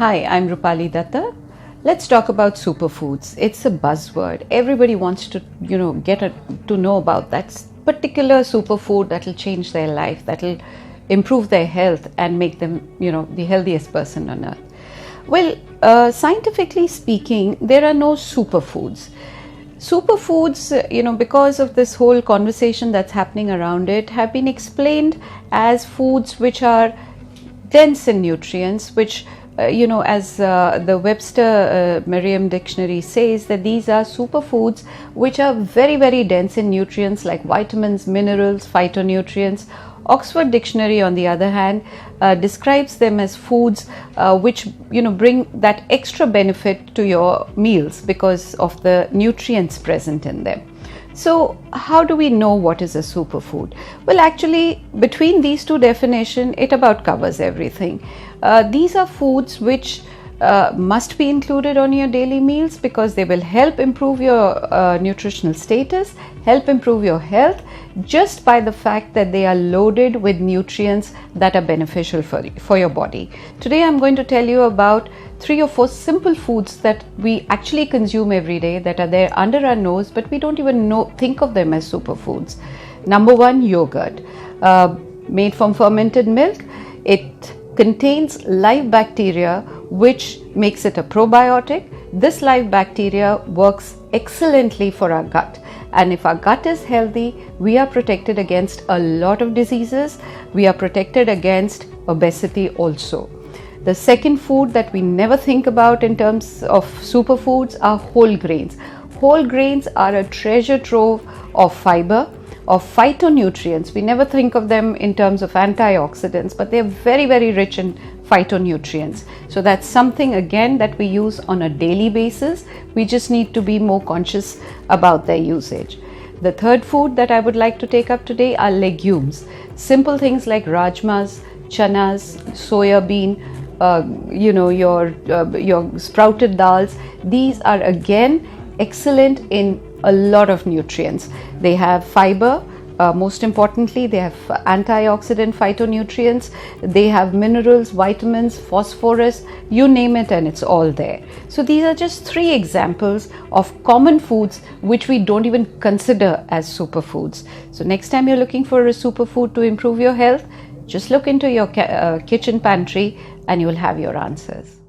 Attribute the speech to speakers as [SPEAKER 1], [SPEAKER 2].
[SPEAKER 1] Hi, I'm Rupali Datta. Let's talk about superfoods. It's a buzzword. Everybody wants to, to know about that particular superfood that will change their life, that will improve their health and make them, the healthiest person on earth. Well, scientifically speaking, there are no superfoods. Superfoods, because of this whole conversation that's happening around it, have been explained as foods which are dense in nutrients, which as the Webster Merriam Dictionary says, that these are superfoods which are very, very dense in nutrients like vitamins, minerals, phytonutrients. Oxford Dictionary, on the other hand, describes them as foods which bring that extra benefit to your meals because of the nutrients present in them. So how do we know what is a superfood? Well, actually, between these two definitions, it about covers everything. These are foods which must be included on your daily meals because they will help improve your nutritional status, help improve your health, just by the fact that they are loaded with nutrients that are beneficial for your body. Today I'm going to tell you about 3 or 4 simple foods that we actually consume every day that are there under our nose, but we don't even think of them as superfoods. Number 1, yogurt. Made from fermented milk. It contains live bacteria which makes it a probiotic. This live bacteria works excellently for our gut, and if our gut is healthy, we are protected against a lot of diseases. We are protected against obesity also. The second food that we never think about in terms of superfoods are whole grains. Whole grains are a treasure trove of fiber, of phytonutrients. We never think of them in terms of antioxidants, but they're very, very rich in phytonutrients. So that's something again that we use on a daily basis. We just need to be more conscious about their usage. The third food that I would like to take up today are legumes. Simple things like rajmas, chanas, soya bean, your sprouted dals. These are again excellent in a lot of nutrients. They have fiber. Most importantly, they have antioxidant phytonutrients, they have minerals, vitamins, phosphorus, you name it, and it's all there. So these are just 3 examples of common foods which we don't even consider as superfoods. So next time you're looking for a superfood to improve your health, just look into your kitchen pantry and you'll have your answers.